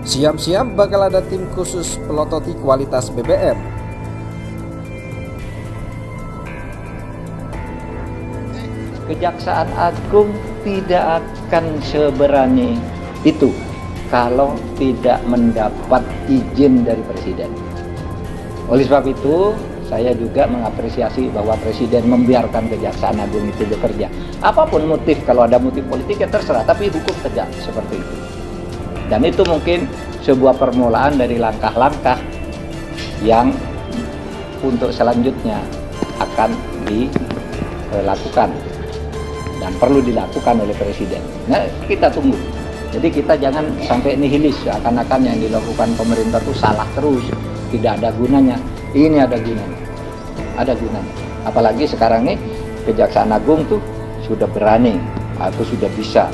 Siap-siap bakal ada tim khusus pelototi kualitas BBM. Kejaksaan Agung tidak akan seberani itu kalau tidak mendapat izin dari Presiden. Oleh sebab itu, saya juga mengapresiasi bahwa Presiden membiarkan Kejaksaan Agung itu bekerja. Apapun motif, kalau ada motif politik ya terserah, tapi hukum tegak seperti itu. Dan itu mungkin sebuah permulaan dari langkah-langkah yang untuk selanjutnya akan dilakukan dan perlu dilakukan oleh Presiden. Nah, kita tunggu. Jadi kita jangan sampai nihilis, akan-akan yang dilakukan pemerintah itu salah terus, tidak ada gunanya. Ini ada gunanya, ada gunanya. Apalagi sekarang ini Kejaksaan Agung tuh sudah berani atau sudah bisa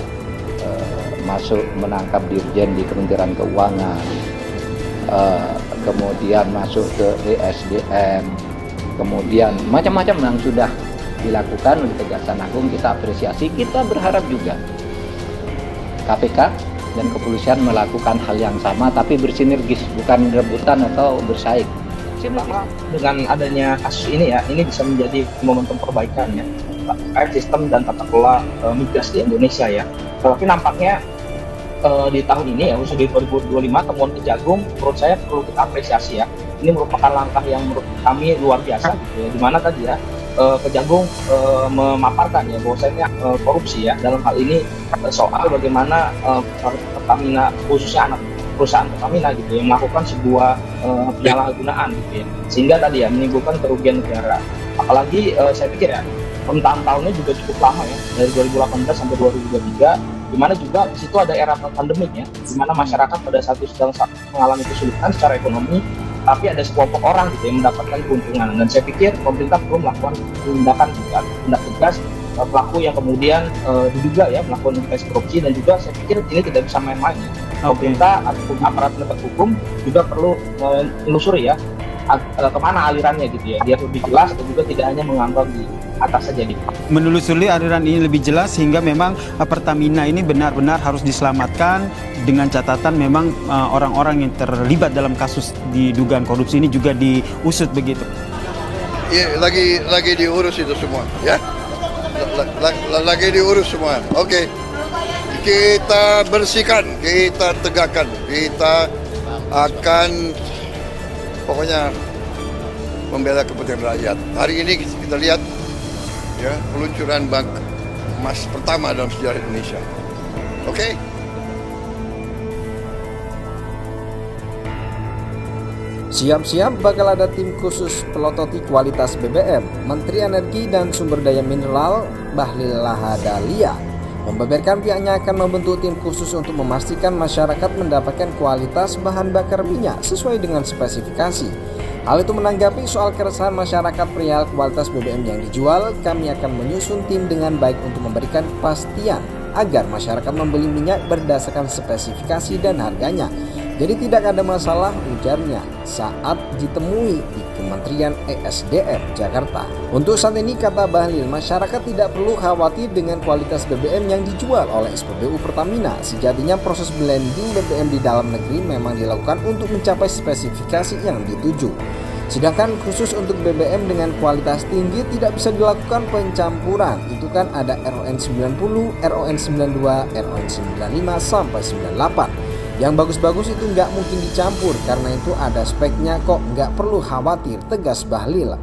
masuk menangkap dirjen di Kementerian Keuangan, kemudian masuk ke ESDM, kemudian macam-macam yang sudah dilakukan oleh Kejaksaan Agung. Kita apresiasi, kita berharap juga KPK dan kepolisian melakukan hal yang sama tapi bersinergis, bukan rebutan atau bersaing. Dengan adanya kasus ini ya, ini bisa menjadi momentum perbaikan ya terkait sistem dan tata kelola migas di Indonesia ya. Tapi nampaknya di tahun ini ya, khususnya di 2025, temuan Kejagung menurut saya perlu kita apresiasi ya. Ini merupakan langkah yang menurut kami luar biasa gitu ya, dimana tadi ya Kejagung memaparkan ya bahwasanya korupsi ya dalam hal ini soal bagaimana Pertamina, khususnya anak perusahaan Pertamina gitu ya, melakukan sebuah penyalahgunaan gitu ya, sehingga tadi ya menimbulkan kerugian negara. Apalagi saya pikir ya rentang tahunnya juga cukup lama ya, dari 2018 sampai 2023, di mana juga di situ ada era pandemik ya, di mana masyarakat pada saat itu sedang mengalami kesulitan secara ekonomi, tapi ada sekelompok orang gitu yang mendapatkan keuntungan. Dan saya pikir pemerintah perlu melakukan tindakan tindak tegas pelaku yang kemudian diduga ya melakukan investasi korupsi, dan juga saya pikir ini tidak bisa main-main ya. Pemerintah ataupun aparat penegak hukum juga perlu menelusuri ya kemana alirannya gitu ya, biar lebih jelas, dan juga tidak hanya mengambang di atas saja gitu. Menelusuri aliran ini lebih jelas sehingga memang Pertamina ini benar-benar harus diselamatkan, dengan catatan memang orang-orang yang terlibat dalam kasus didugaan korupsi ini juga diusut begitu. Ya, lagi diurus itu semua ya. Lagi diurus semua. Oke. Kita bersihkan, kita tegakkan, kita akan pokoknya membela kepentingan rakyat. Hari ini kita lihat ya peluncuran bank emas pertama dalam sejarah Indonesia. Oke? Siap-siap bakal ada tim khusus pelototi kualitas BBM. Menteri Energi dan Sumber Daya Mineral Bahlil Lahadalia membeberkan pihaknya akan membentuk tim khusus untuk memastikan masyarakat mendapatkan kualitas bahan bakar minyak sesuai dengan spesifikasi. Hal itu menanggapi soal keresahan masyarakat perihal kualitas BBM yang dijual, kami akan menyusun tim dengan baik untuk memberikan kepastian agar masyarakat membeli minyak berdasarkan spesifikasi dan harganya. Jadi tidak ada masalah, ujarnya saat ditemui di Kementerian ESDM Jakarta. Untuk saat ini, kata Bahlil, masyarakat tidak perlu khawatir dengan kualitas BBM yang dijual oleh SPBU Pertamina. Sejatinya proses blending BBM di dalam negeri memang dilakukan untuk mencapai spesifikasi yang dituju. Sedangkan khusus untuk BBM dengan kualitas tinggi tidak bisa dilakukan pencampuran. Itu kan ada RON 90, RON 92, RON 95 sampai 98. Yang bagus-bagus itu nggak mungkin dicampur, karena itu ada speknya kok, nggak perlu khawatir, tegas Bahlil.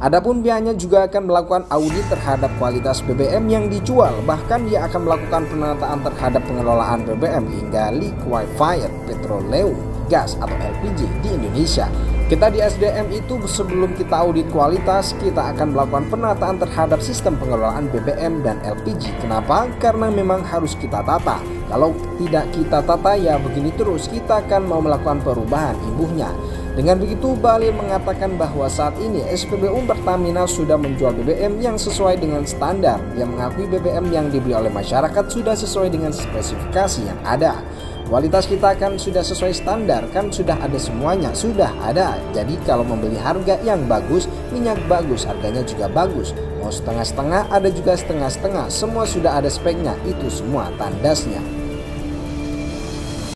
Adapun pihaknya juga akan melakukan audit terhadap kualitas BBM yang dijual, bahkan dia akan melakukan penataan terhadap pengelolaan BBM hingga liquefied petroleum gas atau LPG di Indonesia. Kita di SDM itu sebelum kita audit kualitas, kita akan melakukan penataan terhadap sistem pengelolaan BBM dan LPG. Kenapa? Karena memang harus kita tata. Kalau tidak kita tata ya begini terus, kita akan mau melakukan perubahan, imbuhnya. Dengan begitu, Bahlil mengatakan bahwa saat ini SPBU Pertamina sudah menjual BBM yang sesuai dengan standar. Dia mengakui BBM yang dibeli oleh masyarakat sudah sesuai dengan spesifikasi yang ada. Kualitas kita kan sudah sesuai standar, kan sudah ada semuanya, sudah ada. Jadi kalau membeli harga yang bagus, minyak bagus, harganya juga bagus. Mau setengah-setengah, ada juga setengah-setengah. Semua sudah ada speknya, itu semua tandasnya.